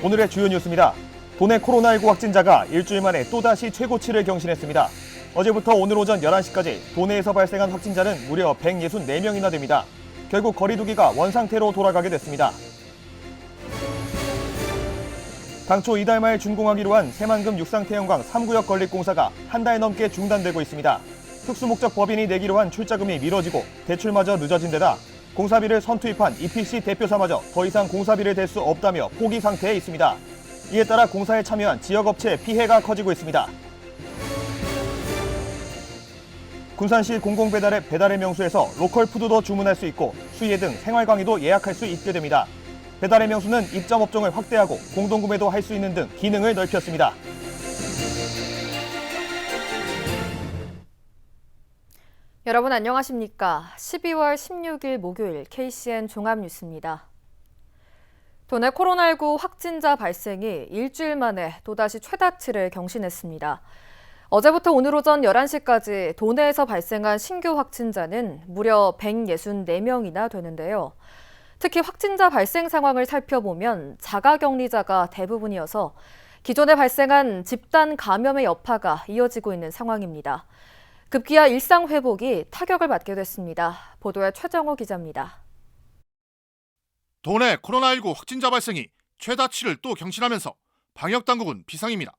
오늘의 주요 뉴스입니다. 도내 코로나19 확진자가 일주일 만에 또다시 최고치를 경신했습니다. 어제부터 오늘 오전 11시까지 도내에서 발생한 확진자는 무려 164명이나 됩니다. 결국 거리 두기가 원상태로 돌아가게 됐습니다. 당초 이달 말 준공하기로 한 새만금 육상태영광 3구역 건립공사가 한 달 넘게 중단되고 있습니다. 특수목적 법인이 내기로 한 출자금이 미뤄지고 대출마저 늦어진 데다 공사비를 선투입한 EPC 대표사마저 더 이상 공사비를 댈 수 없다며 포기 상태에 있습니다. 이에 따라 공사에 참여한 지역업체의 피해가 커지고 있습니다. 군산시 공공배달앱 배달의 명수에서 로컬 푸드도 주문할 수 있고 수예 등 생활 강의도 예약할 수 있게 됩니다. 배달의 명수는 입점 업종을 확대하고 공동구매도 할 수 있는 등 기능을 넓혔습니다. 여러분 안녕하십니까? 12월 16일 목요일 KCN 종합뉴스입니다. 도내 코로나19 확진자 발생이 일주일 만에 또다시 최다치를 경신했습니다. 어제부터 오늘 오전 11시까지 도내에서 발생한 신규 확진자는 무려 164명이나 되는데요. 특히 확진자 발생 상황을 살펴보면 자가격리자가 대부분이어서 기존에 발생한 집단 감염의 여파가 이어지고 있는 상황입니다. 급기야 일상 회복이 타격을 받게 됐습니다. 보도에 최정호 기자입니다. 도내 코로나19 확진자 발생이 최다치를 또 경신하면서 방역당국은 비상입니다.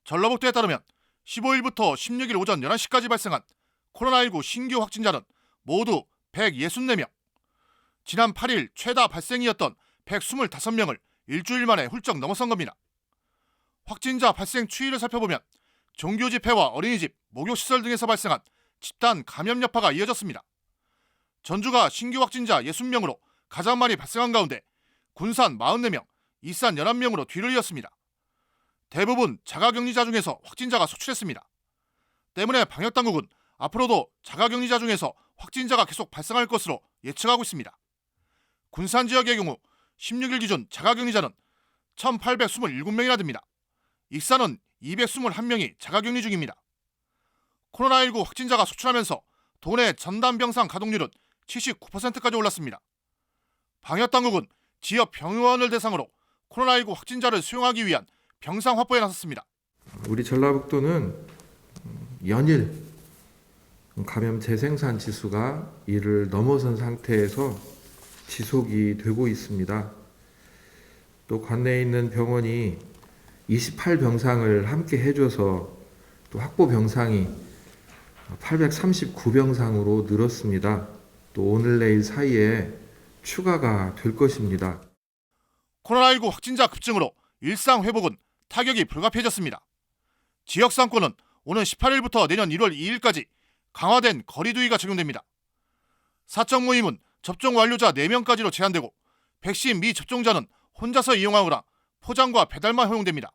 전라북도에 따르면 15일부터 16일 오전 11시까지 발생한 코로나19 신규 확진자는 모두 164명. 지난 8일 최다 발생이었던 125명을 일주일 만에 훌쩍 넘어선 겁니다. 확진자 발생 추이를 살펴보면 종교 집회와 어린이집, 목욕시설 등에서 발생한 집단 감염 여파가 이어졌습니다. 전주가 신규 확진자 60명으로 가장 많이 발생한 가운데 군산 44명, 이산 11명으로 뒤를 이었습니다. 대부분 자가격리자 중에서 확진자가 소출했습니다. 때문에 방역당국은 앞으로도 자가격리자 중에서 확진자가 계속 발생할 것으로 예측하고 있습니다. 군산 지역의 경우 16일 기준 자가격리자는 1,827명이나 됩니다. 익산은 221명이 자가격리 중입니다. 코로나19 확진자가 소출하면서 도내 전담병상 가동률은 79%까지 올랐습니다. 방역당국은 지역 병원을 대상으로 코로나19 확진자를 수용하기 위한 병상 확보에 나섰습니다. 우리 전라북도는 연일 감염 재생산 지수가 이를 넘어선 상태에서 지속이 되고 있습니다. 또 관내에 있는 병원이 28병상을 함께 해줘서 또 확보 병상이 839병상으로 늘었습니다. 또 오늘 내일 사이에 추가가 될 것입니다. 코로나19 확진자 급증으로 일상 회복은 타격이 불가피해졌습니다. 지역 상권은 오는 18일부터 내년 1월 2일까지 강화된 거리 두기가 적용됩니다. 사적 모임은 접종 완료자 4명까지로 제한되고 백신 미접종자는 혼자서 이용하거나 포장과 배달만 허용됩니다.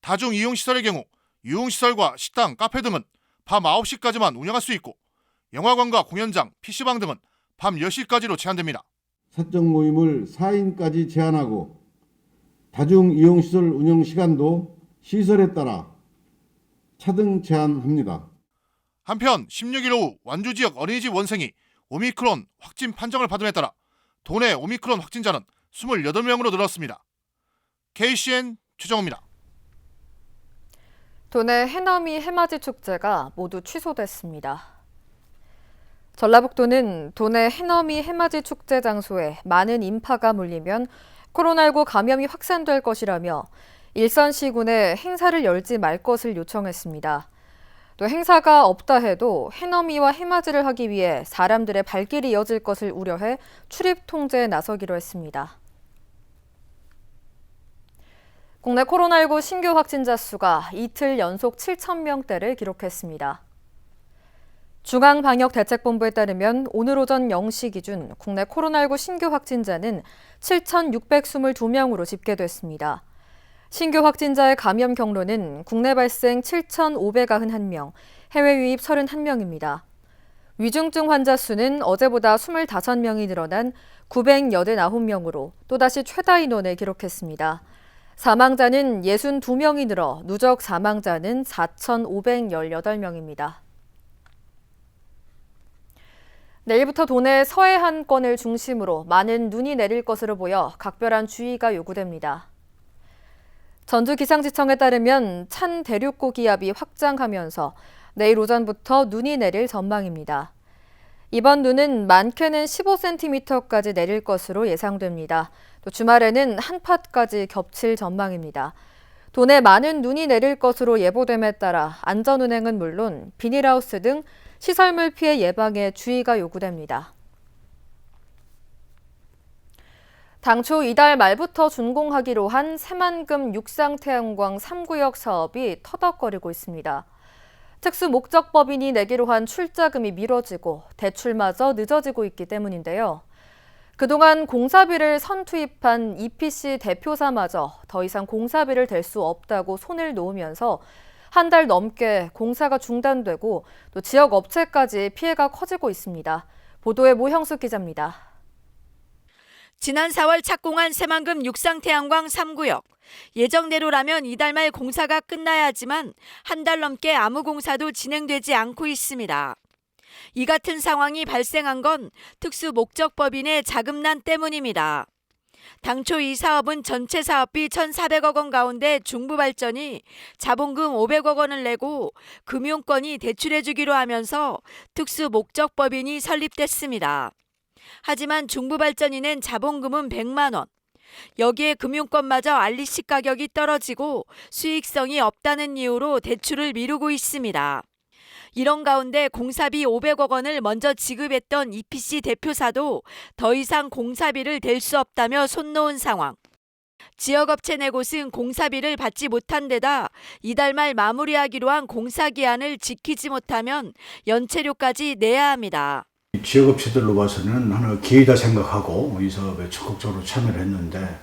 다중 이용시설의 경우 유흥시설과 식당, 카페 등은 밤 9시까지만 운영할 수 있고 영화관과 공연장, PC방 등은 밤 10시까지로 제한됩니다. 사적 모임을 4인까지 제한하고 다중 이용시설 운영 시간도 시설에 따라 차등 제한합니다. 한편 16일 오후 완주 지역 어린이집 원생이 오미크론 확진 판정을 받음에 따라 도내 오미크론 확진자는 28명으로 늘었습니다. KCN 최정호입니다. 도내 해넘이 해맞이 축제가 모두 취소됐습니다. 전라북도는 도내 해넘이 해맞이 축제 장소에 많은 인파가 몰리면 코로나19 감염이 확산될 것이라며 일선시군에 행사를 열지 말 것을 요청했습니다. 또 행사가 없다 해도 해넘이와 해맞이를 하기 위해 사람들의 발길이 이어질 것을 우려해 출입 통제에 나서기로 했습니다. 국내 코로나19 신규 확진자 수가 이틀 연속 7,000명대를 기록했습니다. 중앙방역대책본부에 따르면 오늘 오전 0시 기준 국내 코로나19 신규 확진자는 7,622명으로 집계됐습니다. 신규 확진자의 감염 경로는 국내 발생 7,591명, 해외 유입 31명입니다. 위중증 환자 수는 어제보다 25명이 늘어난 989명으로 또다시 최다 인원을 기록했습니다. 사망자는 62명이 늘어 누적 사망자는 4,518명입니다. 내일부터 도내 서해안권을 중심으로 많은 눈이 내릴 것으로 보여 각별한 주의가 요구됩니다. 전주기상지청에 따르면 찬 대륙고 기압이 확장하면서 내일 오전부터 눈이 내릴 전망입니다. 이번 눈은 많게는 15cm까지 내릴 것으로 예상됩니다. 또 주말에는 한파까지 겹칠 전망입니다. 도내 많은 눈이 내릴 것으로 예보됨에 따라 안전운행은 물론 비닐하우스 등 시설물 피해 예방에 주의가 요구됩니다. 당초 이달 말부터 준공하기로 한 새만금 육상태양광 3구역 사업이 터덕거리고 있습니다. 특수목적법인이 내기로 한 출자금이 미뤄지고 대출마저 늦어지고 있기 때문인데요. 그동안 공사비를 선투입한 EPC 대표사마저 더 이상 공사비를 댈 수 없다고 손을 놓으면서 한 달 넘게 공사가 중단되고 또 지역 업체까지 피해가 커지고 있습니다. 보도에 모형숙 기자입니다. 지난 4월 착공한 새만금 육상태양광 3구역. 예정대로라면 이달 말 공사가 끝나야 하지만 한 달 넘게 아무 공사도 진행되지 않고 있습니다. 이 같은 상황이 발생한 건 특수목적법인의 자금난 때문입니다. 당초 이 사업은 전체 사업비 1,400억 원 가운데 중부발전이 자본금 500억 원을 내고 금융권이 대출해주기로 하면서 특수목적법인이 설립됐습니다. 하지만 중부발전이 낸 자본금은 100만 원. 여기에 금융권마저 알리식 가격이 떨어지고 수익성이 없다는 이유로 대출을 미루고 있습니다. 이런 가운데 공사비 500억 원을 먼저 지급했던 EPC 대표사도 더 이상 공사비를 댈 수 없다며 손 놓은 상황. 지역업체 네 곳은 공사비를 받지 못한 데다 이달 말 마무리하기로 한 공사기한을 지키지 못하면 연체료까지 내야 합니다. 지역업체들로 봐서는 하나 기회다 생각하고 이 사업에 적극적으로 참여를 했는데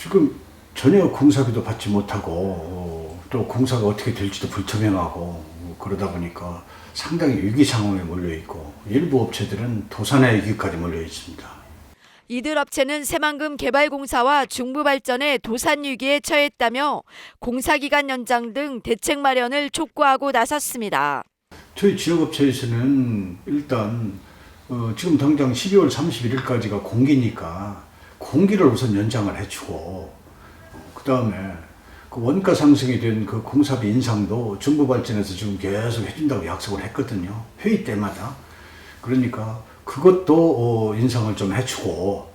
지금 전혀 공사비도 받지 못하고 또 공사가 어떻게 될지도 불투명하고 그러다 보니까 상당히 위기 상황에 몰려 있고 일부 업체들은 도산의 위기까지 몰려 있습니다. 이들 업체는 새만금 개발공사와 중부발전의 도산 위기에 처했다며 공사기간 연장 등 대책 마련을 촉구하고 나섰습니다. 저희 지역업체에서는 일단 지금 당장 12월 31일까지가 공기니까 공기를 우선 연장을 해주고 그 다음에 그 원가 상승이 된 그 공사비 인상도 중부발전에서 지금 계속 해준다고 약속을 했거든요. 회의 때마다. 그러니까 그것도 인상을 좀 해주고.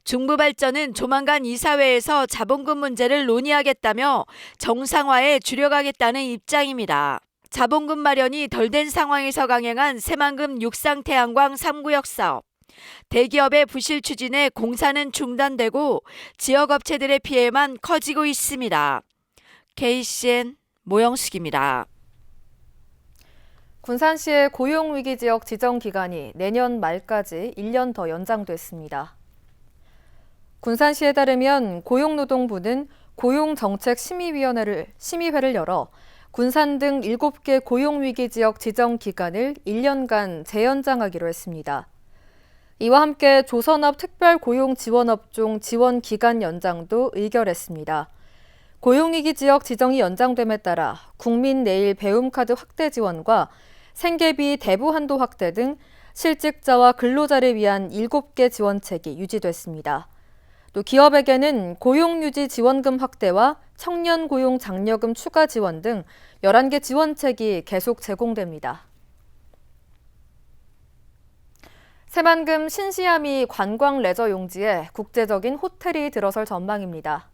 중부발전은 조만간 이사회에서 자본금 문제를 논의하겠다며 정상화에 주력하겠다는 입장입니다. 자본금 마련이 덜 된 상황에서 강행한 새만금 육상태양광 3구역 사업. 대기업의 부실 추진에 공사는 중단되고 지역업체들의 피해만 커지고 있습니다. KCN 모영숙입니다. 군산시의 고용위기지역 지정기간이 내년 말까지 1년 더 연장됐습니다. 군산시에 따르면 고용노동부는 고용정책심의회를 열어 군산 등 7개 고용위기지역 지정기간을 1년간 재연장하기로 했습니다. 이와 함께 조선업 특별고용지원업종 지원기간 연장도 의결했습니다. 고용위기 지역 지정이 연장됨에 따라 국민 내일 배움카드 확대 지원과 생계비 대부 한도 확대 등 실직자와 근로자를 위한 7개 지원책이 유지됐습니다. 또 기업에게는 고용유지 지원금 확대와 청년 고용 장려금 추가 지원 등 11개 지원책이 계속 제공됩니다. 새만금 신시아미 관광 레저 용지에 국제적인 호텔이 들어설 전망입니다.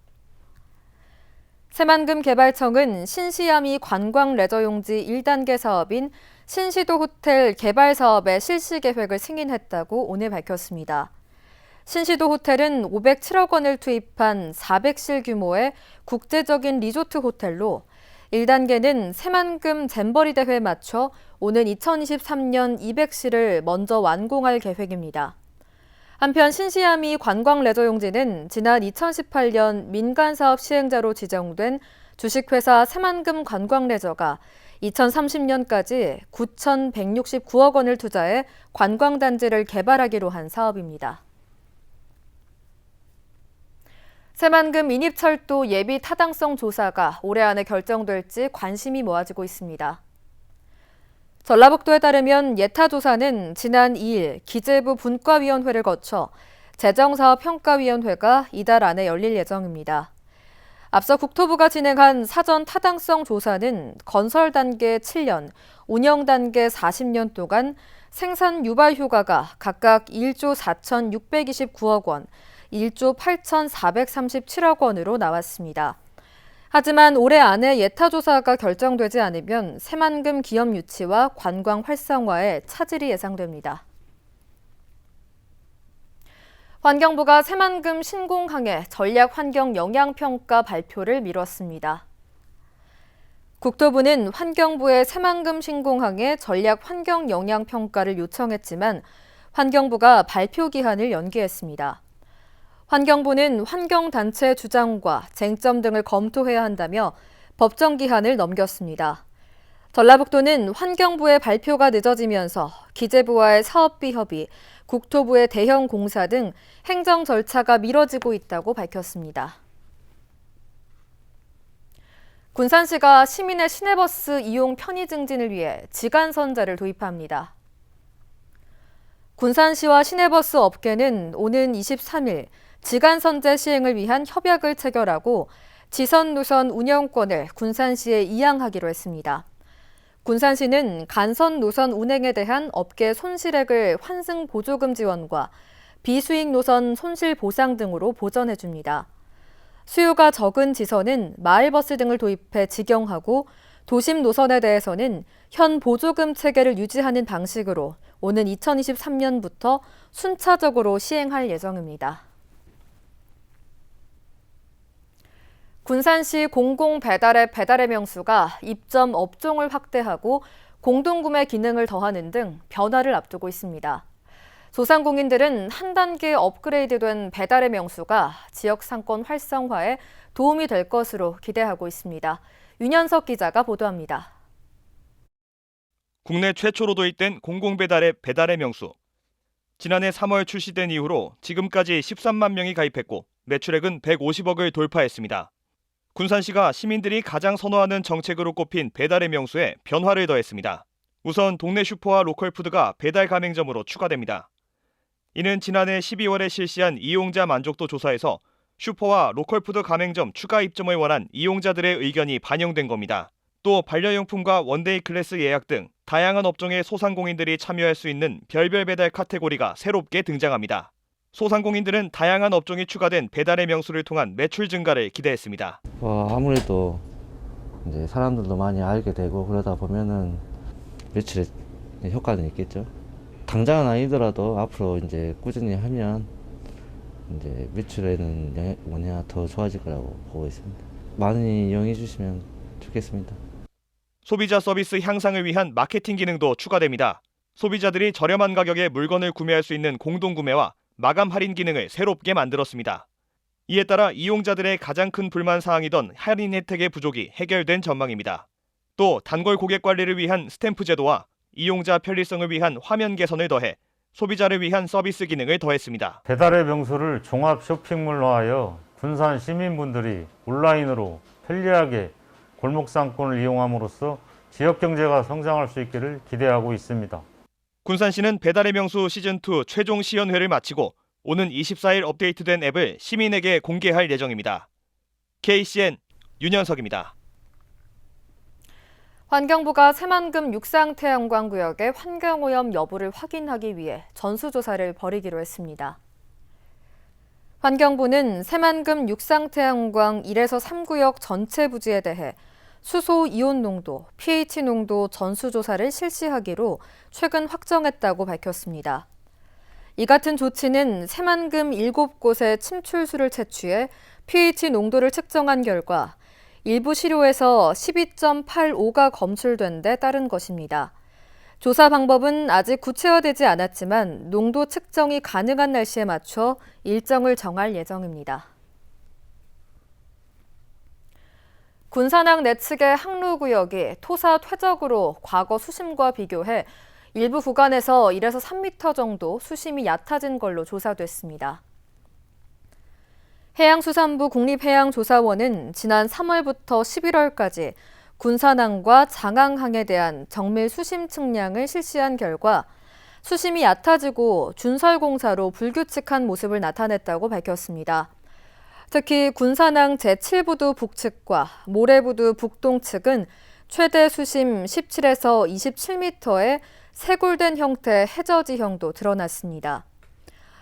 새만금 개발청은 신시아미 관광 레저 용지 1단계 사업인 신시도 호텔 개발 사업의 실시 계획을 승인했다고 오늘 밝혔습니다. 신시도 호텔은 507억 원을 투입한 400실 규모의 국제적인 리조트 호텔로 1단계는 새만금 잼버리 대회에 맞춰 오는 2023년 200실을 먼저 완공할 계획입니다. 한편 신시아미 관광 레저 용지는 지난 2018년 민간사업 시행자로 지정된 주식회사 새만금 관광 레저가 2030년까지 9,169억 원을 투자해 관광단지를 개발하기로 한 사업입니다. 새만금 인입철도 예비 타당성 조사가 올해 안에 결정될지 관심이 모아지고 있습니다. 전라북도에 따르면 예타조사는 지난 2일 기재부 분과위원회를 거쳐 재정사업평가위원회가 이달 안에 열릴 예정입니다. 앞서 국토부가 진행한 사전 타당성 조사는 건설 단계 7년, 운영 단계 40년 동안 생산 유발 효과가 각각 1조 4,629억 원, 1조 8,437억 원으로 나왔습니다. 하지만 올해 안에 예타 조사가 결정되지 않으면 새만금 기업 유치와 관광 활성화에 차질이 예상됩니다. 환경부가 새만금 신공항의 전략 환경 영향평가 발표를 미뤘습니다. 국토부는 환경부의 새만금 신공항의 전략 환경 영향평가를 요청했지만 환경부가 발표 기한을 연기했습니다. 환경부는 환경단체 주장과 쟁점 등을 검토해야 한다며 법정 기한을 넘겼습니다. 전라북도는 환경부의 발표가 늦어지면서 기재부와의 사업비 협의, 국토부의 대형 공사 등 행정 절차가 미뤄지고 있다고 밝혔습니다. 군산시가 시민의 시내버스 이용 편의 증진을 위해 지간선제를 도입합니다. 군산시와 시내버스 업계는 오는 23일 지간선제 시행을 위한 협약을 체결하고 지선 노선 운영권을 군산시에 이양하기로 했습니다. 군산시는 간선 노선 운행에 대한 업계 손실액을 환승 보조금 지원과 비수익 노선 손실 보상 등으로 보전해 줍니다. 수요가 적은 지선은 마을버스 등을 도입해 직영하고 도심 노선에 대해서는 현 보조금 체계를 유지하는 방식으로 오는 2023년부터 순차적으로 시행할 예정입니다. 군산시 공공배달앱 배달의 명수가 입점 업종을 확대하고 공동구매 기능을 더하는 등 변화를 앞두고 있습니다. 소상공인들은 한 단계 업그레이드된 배달의 명수가 지역 상권 활성화에 도움이 될 것으로 기대하고 있습니다. 윤현석 기자가 보도합니다. 국내 최초로 도입된 공공배달앱 배달의 명수. 지난해 3월 출시된 이후로 지금까지 13만 명이 가입했고 매출액은 150억을 돌파했습니다. 군산시가 시민들이 가장 선호하는 정책으로 꼽힌 배달의 명수에 변화를 더했습니다. 우선 동네 슈퍼와 로컬푸드가 배달 가맹점으로 추가됩니다. 이는 지난해 12월에 실시한 이용자 만족도 조사에서 슈퍼와 로컬푸드 가맹점 추가 입점을 원한 이용자들의 의견이 반영된 겁니다. 또 반려용품과 원데이 클래스 예약 등 다양한 업종의 소상공인들이 참여할 수 있는 별별 배달 카테고리가 새롭게 등장합니다. 소상공인들은 다양한 업종이 추가된 배달의 명수를 통한 매출 증가를 기대했습니다. 아무래도 이제 사람들도 많이 알게 되고 그러다 보면은 매출에 효과는 있겠죠. 당장은 아니더라도 앞으로 이제 꾸준히 하면 이제 매출에는 뭐냐 더 좋아질 거라고 보고 있습니다. 많이 이용해 주시면 좋겠습니다. 소비자 서비스 향상을 위한 마케팅 기능도 추가됩니다. 소비자들이 저렴한 가격에 물건을 구매할 수 있는 공동구매와 마감 할인 기능을 새롭게 만들었습니다. 이에 따라 이용자들의 가장 큰 불만 사항이던 할인 혜택의 부족이 해결된 전망입니다. 또 단골 고객 관리를 위한 스탬프 제도와 이용자 편리성을 위한 화면 개선을 더해 소비자를 위한 서비스 기능을 더했습니다. 배달의 명수를 종합 쇼핑몰로하여 군산 시민분들이 온라인으로 편리하게 골목 상권을 이용함으로써 지역 경제가 성장할 수 있기를 기대하고 있습니다. 군산시는 배달의 명수 시즌2 최종 시연회를 마치고 오는 24일 업데이트된 앱을 시민에게 공개할 예정입니다. KCN 윤현석입니다. 환경부가 새만금 육상태양광 구역의 환경오염 여부를 확인하기 위해 전수조사를 벌이기로 했습니다. 환경부는 새만금 육상태양광 1에서 3구역 전체 부지에 대해 수소 이온 농도, pH 농도 전수조사를 실시하기로 최근 확정했다고 밝혔습니다. 이 같은 조치는 새만금 7곳의 침출수를 채취해 pH 농도를 측정한 결과 일부 시료에서 12.85가 검출된 데 따른 것입니다. 조사 방법은 아직 구체화되지 않았지만 농도 측정이 가능한 날씨에 맞춰 일정을 정할 예정입니다. 군산항 내측의 항로구역이 토사 퇴적으로 과거 수심과 비교해 일부 구간에서 1에서 3m 정도 수심이 얕아진 걸로 조사됐습니다. 해양수산부 국립해양조사원은 지난 3월부터 11월까지 군산항과 장항항에 대한 정밀 수심 측량을 실시한 결과 수심이 얕아지고 준설공사로 불규칙한 모습을 나타냈다고 밝혔습니다. 특히 군산항 제7부두 북측과 모래부두 북동측은 최대 수심 17에서 27m의 세굴된 형태의 해저 지형도 드러났습니다.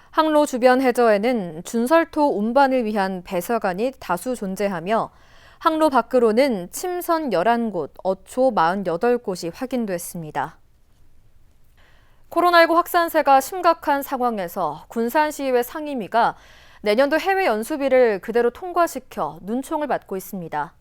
항로 주변 해저에는 준설토 운반을 위한 배서관이 다수 존재하며 항로 밖으로는 침선 11곳, 어초 48곳이 확인됐습니다. 코로나19 확산세가 심각한 상황에서 군산시의회 상임위가 내년도 해외 연수비를 그대로 통과시켜 눈총을 받고 있습니다.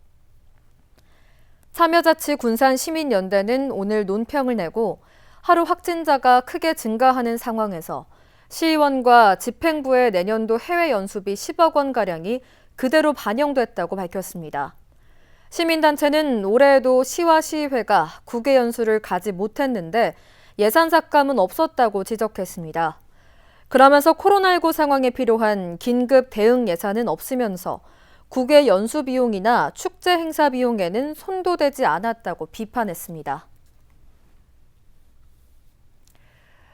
참여자치 군산시민연대는 오늘 논평을 내고 하루 확진자가 크게 증가하는 상황에서 시의원과 집행부의 내년도 해외 연수비 10억 원가량이 그대로 반영됐다고 밝혔습니다. 시민단체는 올해에도 시와 시의회가 국외 연수를 가지 못했는데 예산 삭감은 없었다고 지적했습니다. 그러면서 코로나19 상황에 필요한 긴급 대응 예산은 없으면서 국외 연수 비용이나 축제 행사 비용에는 손도 대지 않았다고 비판했습니다.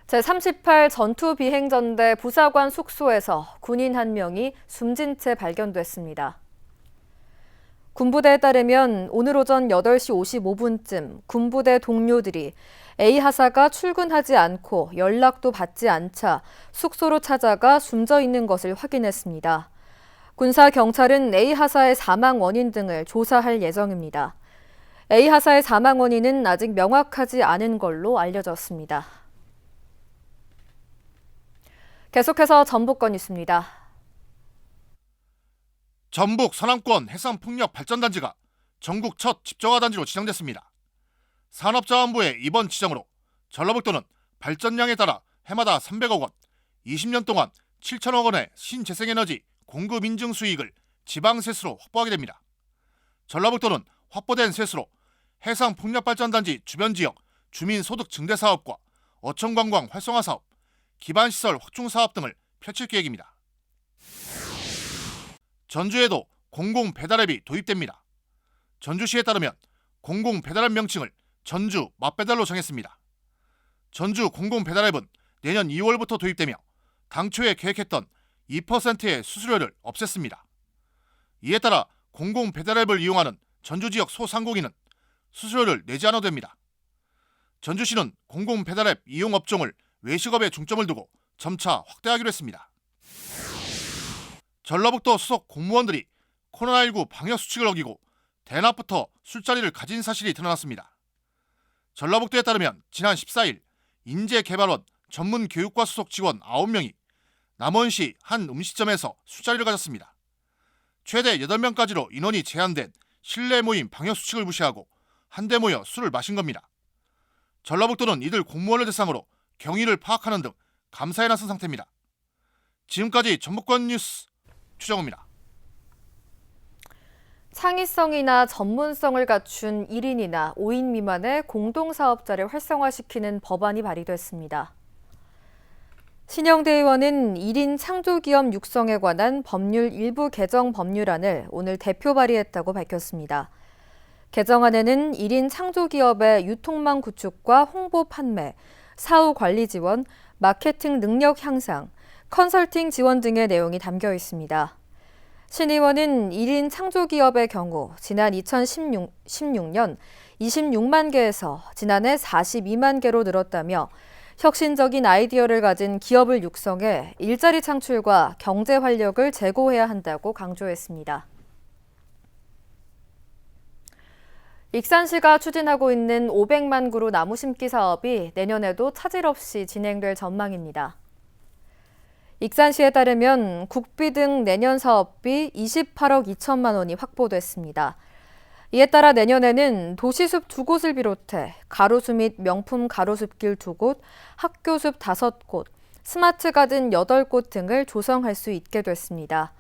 제38 전투비행전대 부사관 숙소에서 군인 한 명이 숨진 채 발견됐습니다. 군부대에 따르면 오늘 오전 8시 55분쯤 군부대 동료들이 A 하사가 출근하지 않고 연락도 받지 않자 숙소로 찾아가 숨져 있는 것을 확인했습니다. 군사 경찰은 A 하사의 사망 원인 등을 조사할 예정입니다. A 하사의 사망 원인은 아직 명확하지 않은 걸로 알려졌습니다. 계속해서 전북권 뉴스입니다. 전북 서남권 해상풍력 발전단지가 전국 첫 집정화단지로 지정됐습니다. 산업자원부의 이번 지정으로 전라북도는 발전량에 따라 해마다 300억 원, 20년 동안 7천억 원의 신재생에너지 공급 인증 수익을 지방세수로 확보하게 됩니다. 전라북도는 확보된 세수로 해상풍력발전단지 주변 지역 주민소득 증대 사업과 어촌관광 활성화 사업, 기반시설 확충 사업 등을 펼칠 계획입니다. 전주에도 공공배달앱이 도입됩니다. 전주시에 따르면 공공배달앱 명칭을 전주 맛배달로 정했습니다. 전주 공공배달앱은 내년 2월부터 도입되며 당초에 계획했던 2%의 수수료를 없앴습니다. 이에 따라 공공배달앱을 이용하는 전주 지역 소상공인은 수수료를 내지 않아도 됩니다. 전주시는 공공배달앱 이용 업종을 외식업에 중점을 두고 점차 확대하기로 했습니다. 전라북도 소속 공무원들이 코로나19 방역수칙을 어기고 대낮부터 술자리를 가진 사실이 드러났습니다. 전라북도에 따르면 지난 14일 인재개발원 전문교육과 소속 직원 9명이 남원시 한 음식점에서 술자리를 가졌습니다. 최대 8명까지로 인원이 제한된 실내 모임 방역수칙을 무시하고 한데 모여 술을 마신 겁니다. 전라북도는 이들 공무원을 대상으로 경위를 파악하는 등 감사에 나선 상태입니다. 지금까지 전북권 뉴스 추정호입니다. 창의성이나 전문성을 갖춘 1인이나 5인 미만의 공동사업자를 활성화시키는 법안이 발의됐습니다. 신영대 의원은 1인 창조기업 육성에 관한 법률 일부 개정 법률안을 오늘 대표 발의했다고 밝혔습니다. 개정안에는 1인 창조기업의 유통망 구축과 홍보 판매, 사후 관리 지원, 마케팅 능력 향상, 컨설팅 지원 등의 내용이 담겨 있습니다. 신 의원은 1인 창조기업의 경우 지난 2016년 26만 개에서 지난해 42만 개로 늘었다며 혁신적인 아이디어를 가진 기업을 육성해 일자리 창출과 경제 활력을 제고해야 한다고 강조했습니다. 익산시가 추진하고 있는 500만 그루 나무 심기 사업이 내년에도 차질 없이 진행될 전망입니다. 익산시에 따르면 국비 등 내년 사업비 28억 2천만 원이 확보됐습니다. 이에 따라 내년에는 도시숲 2곳을 비롯해 가로수 및 명품 가로숲길 2곳, 학교숲 5곳, 스마트 가든 8곳 등을 조성할 수 있게 됐습니다.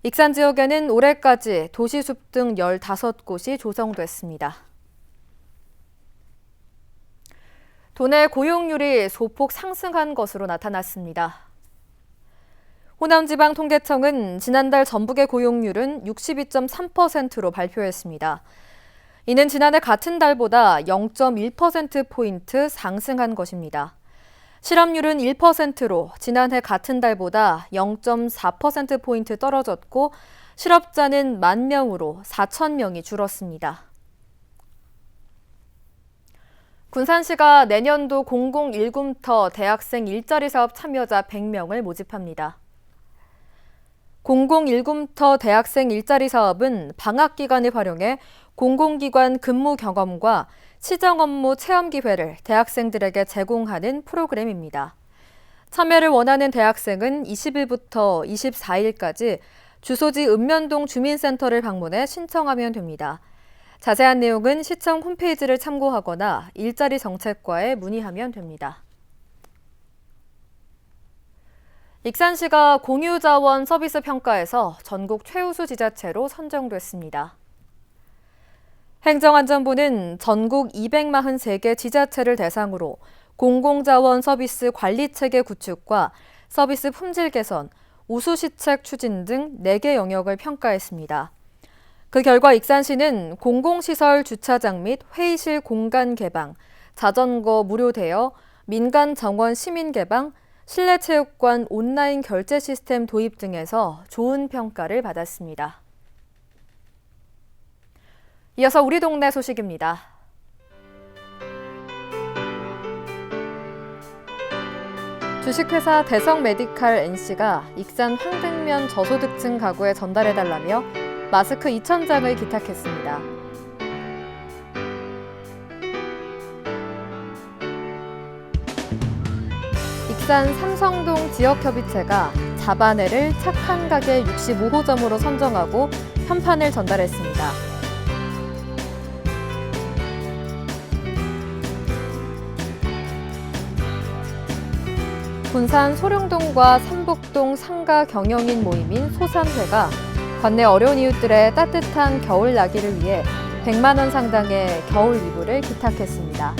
익산 지역에는 올해까지 도시숲 등 15곳이 조성됐습니다. 도내 고용률이 소폭 상승한 것으로 나타났습니다. 호남지방통계청은 지난달 전북의 고용률은 62.3%로 발표했습니다. 이는 지난해 같은 달보다 0.1%포인트 상승한 것입니다. 실업률은 1%로 지난해 같은 달보다 0.4%포인트 떨어졌고 실업자는 10,000명으로 4,000명이 줄었습니다. 군산시가 내년도 공공일금터 대학생 일자리 사업 참여자 100명을 모집합니다. 공공일금터 대학생 일자리 사업은 방학 기간을 활용해 공공기관 근무 경험과 시정 업무 체험 기회를 대학생들에게 제공하는 프로그램입니다. 참여를 원하는 대학생은 20일부터 24일까지 주소지 읍면동 주민센터를 방문해 신청하면 됩니다. 자세한 내용은 시청 홈페이지를 참고하거나 일자리 정책과에 문의하면 됩니다. 익산시가 공유자원 서비스 평가에서 전국 최우수 지자체로 선정됐습니다. 행정안전부는 전국 243개 지자체를 대상으로 공공자원 서비스 관리체계 구축과 서비스 품질 개선, 우수시책 추진 등 4개 영역을 평가했습니다. 그 결과 익산시는 공공시설 주차장 및 회의실 공간 개방, 자전거 무료 대여, 민간 정원 시민 개방, 실내 체육관 온라인 결제 시스템 도입 등에서 좋은 평가를 받았습니다. 이어서 우리 동네 소식입니다. 주식회사 대성메디칼 NC가 익산 황등면 저소득층 가구에 전달해달라며 마스크 2,000장을 기탁했습니다. 익산 삼성동 지역협의체가 자바네를 착한 가게 65호점으로 선정하고 현판을 전달했습니다. 군산 소룡동과 삼복동 상가 경영인 모임인 소산회가 관내 어려운 이웃들의 따뜻한 겨울 나기를 위해 100만 원 상당의 겨울 이불을 기탁했습니다.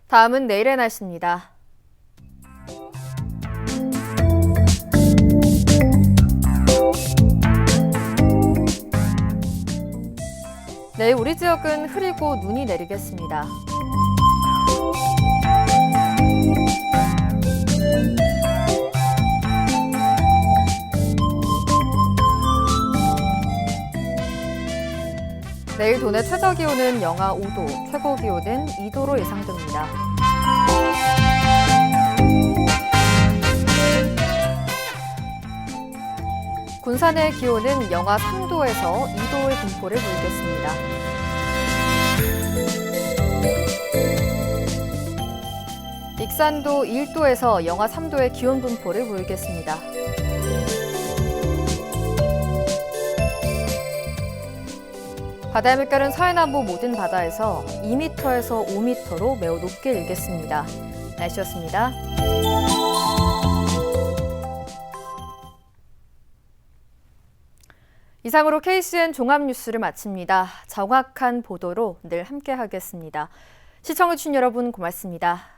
다음은 내일의 날씨입니다. 내일 우리 지역은 흐리고 눈이 내리겠습니다. 내일 도내 최저기온은 영하 5도, 최고기온은 2도로 예상됩니다. 군산의 기온은 영하 3도에서 2도의 분포를 보이겠습니다. 익산도 1도에서 영하 3도의 기온 분포를 보이겠습니다. 바다의 물결은 서해남부 모든 바다에서 2m에서 5m로 매우 높게 일겠습니다. 날씨였습니다. 이상으로 KCN 종합뉴스를 마칩니다. 정확한 보도로 늘 함께하겠습니다. 시청해주신 여러분 고맙습니다.